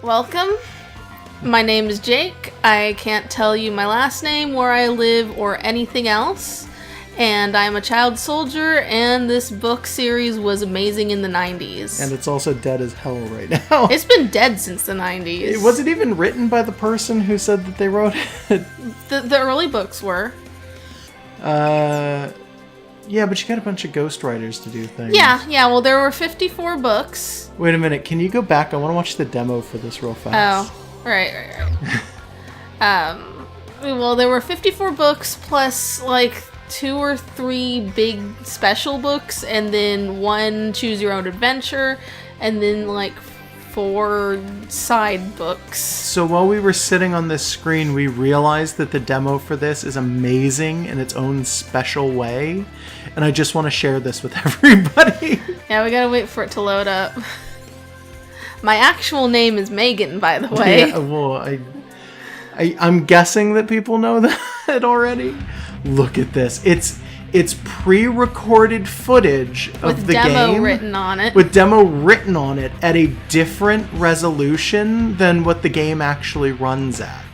Welcome. My name is Jake. I can't tell you my last name, where I live, or anything else. And I'm a child soldier, and this book series was amazing in the 90s. And it's also dead as hell right now. It's been dead since the 90s. Was it even written by the person who said that they wrote it? The early books were. Yeah, but you got a bunch of ghostwriters to do things. Yeah, well, there were 54 books. Wait a minute, can you go back? I want to watch the demo for this real fast. Oh, right. Well, there were 54 books plus, like, 2 or 3 big special books, and then 1 choose your own adventure, and then, like, 4 side books. So while we were sitting on this screen, we realized that the demo for this is amazing in its own special way, and I just want to share this with everybody. Yeah, we gotta wait for it to load up. My actual name is Megan, by the way. Yeah, well, I'm guessing that people know that already. Look at this. It's pre-recorded footage of the game. With demo written on it. With demo written on it at a different resolution than what the game actually runs at.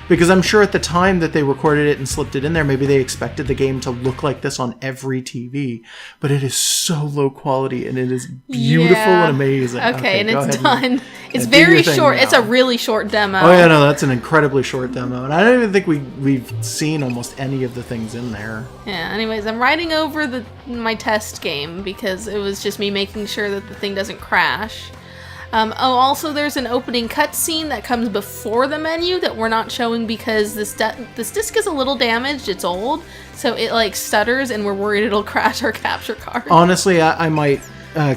Because I'm sure at the time that they recorded it and slipped it in there, maybe they expected the game to look like this on every TV. But it is so low quality and it is beautiful and amazing. Okay, and it's done. It's very short. It's a really short demo. Oh yeah, no, that's an incredibly short demo. And I don't even think we've seen almost any of the things in there. Yeah, anyways, I'm writing over my test game because it was just me making sure that the thing doesn't crash. Also, there's an opening cutscene that comes before the menu that we're not showing because this disc is a little damaged. It's old, so it like stutters, and we're worried it'll crash our capture card. Honestly, I might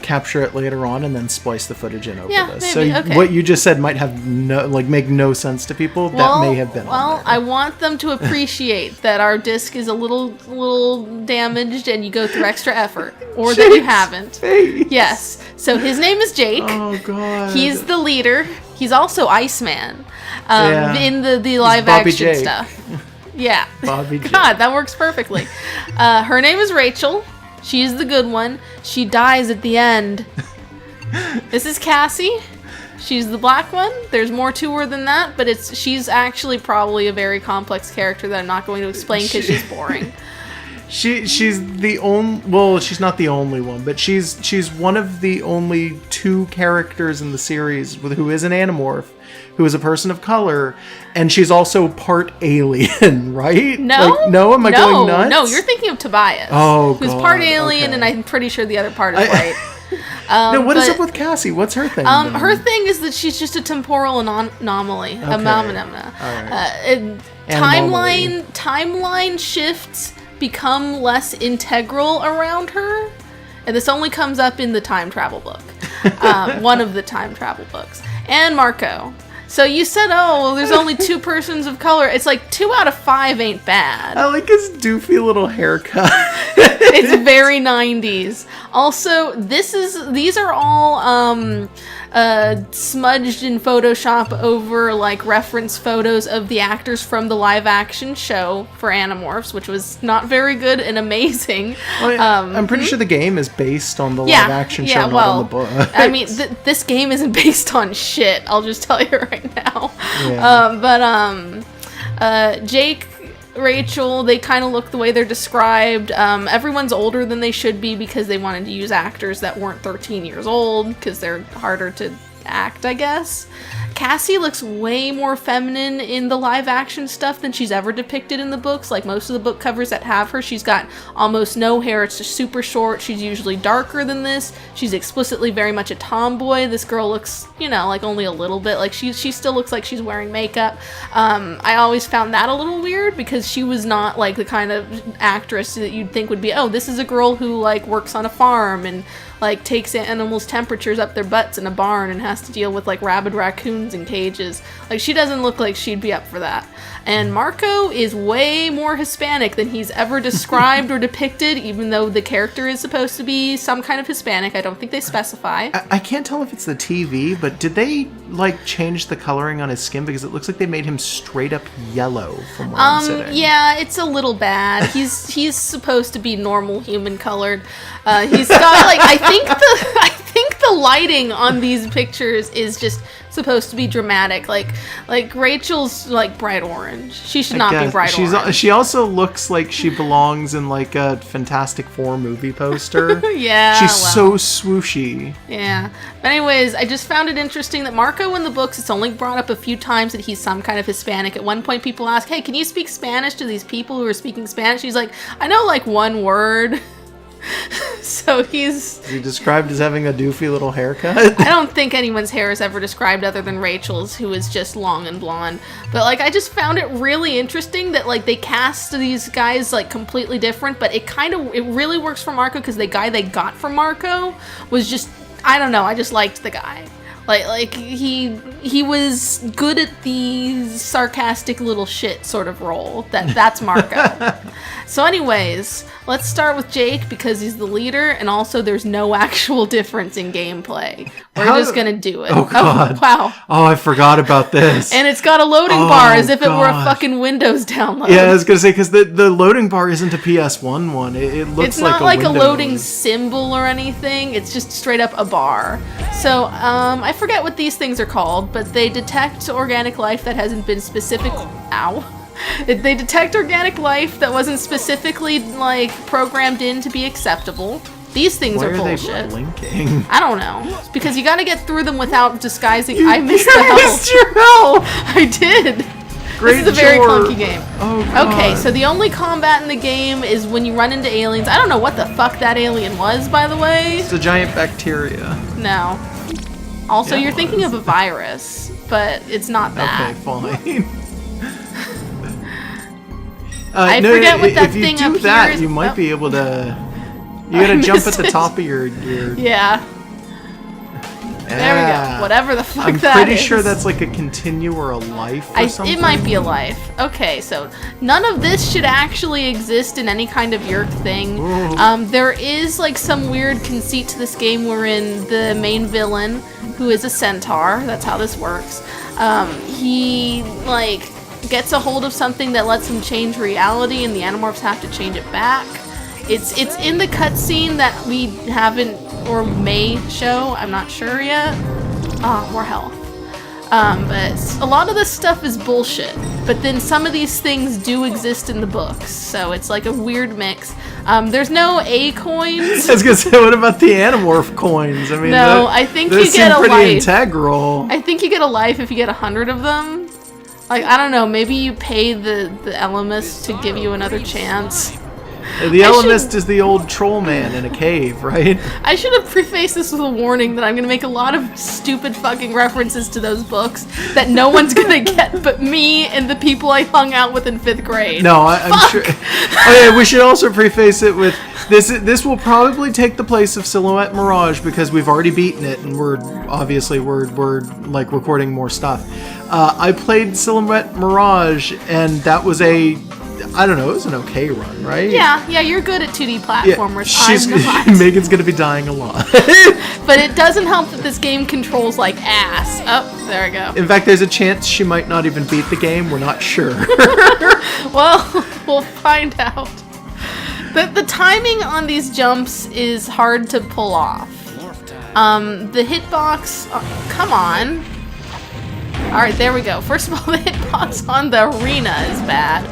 capture it later on and then splice the footage in over this. Maybe. So what you just said might have make no sense to people. That may have been. Well, I want them to appreciate that our disc is a little damaged, and you go through extra effort, or that you haven't. Face. Yes. So his name is Jake. Oh God. He's the leader. He's also Iceman. In the live Bobby action Jake. stuff. Yeah. Bobby Jake. God, that works perfectly. Her name is Rachel. She's the good one. She dies at the end. This is Cassie. She's the black one. There's more to her than that, but she's actually probably a very complex character that I'm not going to explain because she's boring. She's the only. Well, she's not the only one, but she's one of the only 2 characters in the series who is an Animorph, who is a person of color, and she's also part alien, right? No, no. Am I going nuts? No, you're thinking of Tobias. Oh, who's God, part alien, okay. And I'm pretty sure the other part is white. No, what is up with Cassie? What's her thing? Her thing is that she's just a temporal anomaly. Okay. Right. Timeline shifts become less integral around her, and this only comes up in the time travel book. One of the time travel books. And Marco. So you said, there's only 2 persons of color. It's like 2 out of 5 ain't bad. I like his doofy little haircut. It's very 90s. Also, these are all smudged in Photoshop over like reference photos of the actors from the live action show for Animorphs, which was not very good and amazing. I'm pretty sure the game is based on the live action show, not on the book. I mean, this game isn't based on shit. I'll just tell you right now. Yeah. Jake, Rachel, they kind of look the way they're described. Everyone's older than they should be because they wanted to use actors that weren't 13 years old because they're harder to act, I guess. Cassie looks way more feminine in the live action stuff than she's ever depicted in the books. Like most of the book covers that have her, she's got almost no hair. It's just super short. She's usually darker than this. She's explicitly very much a tomboy. This girl looks, like only a little bit. Like she still looks like she's wearing makeup. I always found that a little weird because she was not like the kind of actress that you'd think would be, this is a girl who like works on a farm and like takes animals' temperatures up their butts in a barn and has to deal with like rabid raccoons in cages. Like she doesn't look like she'd be up for that. And Marco is way more Hispanic than he's ever described or depicted, even though the character is supposed to be some kind of Hispanic. I don't think they specify. I can't tell if it's the TV, but did they like change the coloring on his skin? Because it looks like they made him straight up yellow from where I'm sitting. Yeah, it's a little bad. He's supposed to be normal human colored. He's got like I think the the lighting on these pictures is just supposed to be dramatic. Like Rachel's like bright orange. She should not be bright orange. She also looks like she belongs in like a Fantastic Four movie poster. Yeah. She's so swooshy. Yeah. But anyways, I just found it interesting that Marco in the books, it's only brought up a few times that he's some kind of Hispanic. At one point people ask, hey, can you speak Spanish to these people who are speaking Spanish? He's like, I know like one word. So is he described as having a doofy little haircut? I don't think anyone's hair is ever described other than Rachel's, who is just long and blonde. But like, I just found it really interesting that like they cast these guys like completely different, but it really works for Marco because the guy they got for Marco was just, I don't know, I just liked the guy. Like he was good at the sarcastic little shit sort of role. That's Marco. So anyways, let's start with Jake because he's the leader, and also there's no actual difference in gameplay. We're just gonna do it. Oh god. Oh, wow. Oh, I forgot about this. And it's got a loading bar as if it were a fucking Windows download. Yeah, I was gonna say, because the loading bar isn't a PS1 one. It looks like a It's not like a loading Windows. symbol or anything. It's just straight up a bar. So, I forget what these things are called, but they detect organic life that hasn't been specific. Ow. They detect organic life that wasn't specifically, like, programmed in to be acceptable. These things are bullshit. Why are they blinking? I don't know. It's because you gotta get through them without disguising. You I missed the health. missed your health! I did. Great This is a very chore. clunky game. Oh, God. Okay, so the only combat in the game is when you run into aliens. I don't know what the fuck that alien was, by the way. It's a giant bacteria. No. Also, Yeah, you're it thinking was. of a virus, but it's not that. Okay, fine. I forget what that if you thing do up that, here is- you might oh. be able to. You gotta jump at missed the it. top of your. Yeah. There we go. Whatever the fuck I'm that pretty is. sure that's like a continue or a life or something. It might be a life. Okay, so none of this should actually exist in any kind of Yerk thing. There is like some weird conceit to this game wherein the main villain, who is a centaur, that's how this works, he like gets a hold of something that lets him change reality, and the Animorphs have to change it back. It's in the cutscene that we haven't or may show. I'm not sure yet. More health. But a lot of this stuff is bullshit. But then some of these things do exist in the books, so it's like a weird mix. There's no A coins. I was gonna say, what about the Animorph coins? I mean, No, I think those you get seem a pretty life. integral. I think you get a life if you get 100 of them. Like, I don't know, maybe you pay the Elemist to give you another chance. The Elemist is the old troll man in a cave, right? I should have prefaced this with a warning that I'm gonna make a lot of stupid fucking references to those books that no one's gonna get but me and the people I hung out with in 5th grade. No, I'm sure. Oh yeah, we should also preface it with this will probably take the place of Silhouette Mirage because we've already beaten it and we're like recording more stuff. I played Silhouette Mirage and that was I don't know, it was an okay run, right? Yeah, you're good at 2D platformers. Yeah, I'm not. Megan's gonna be dying a lot. But it doesn't help that this game controls like ass. Oh, there we go. In fact, there's a chance she might not even beat the game. We're not sure. Well, we'll find out. The timing on these jumps is hard to pull off. The hitbox, come on. Alright, there we go. First of all, the hitbox on the arena is bad.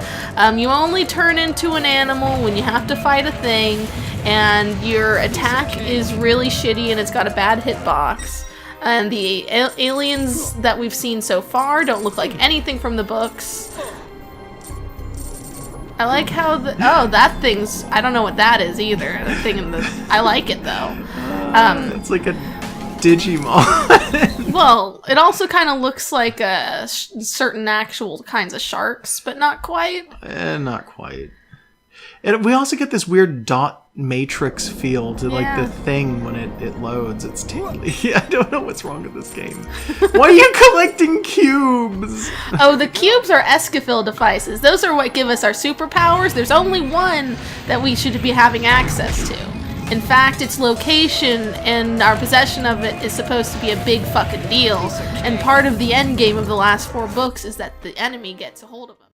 You only turn into an animal when you have to fight a thing, and your attack is really shitty and it's got a bad hitbox. And the aliens that we've seen so far don't look like anything from the books. I like how that thing's, I don't know what that is either. The thing in the, I like it though. It's like a Digimon. Well, it also kind of looks like certain actual kinds of sharks, but not quite. Not quite. And we also get this weird dot matrix feel to like the thing when it loads. It's totally. I don't know what's wrong with this game. Why are you collecting cubes? Oh, the cubes are Escafil devices. Those are what give us our superpowers. There's only one that we should be having access to. In fact, its location and our possession of it is supposed to be a big fucking deal. And part of the end game of the last 4 books is that the enemy gets a hold of them.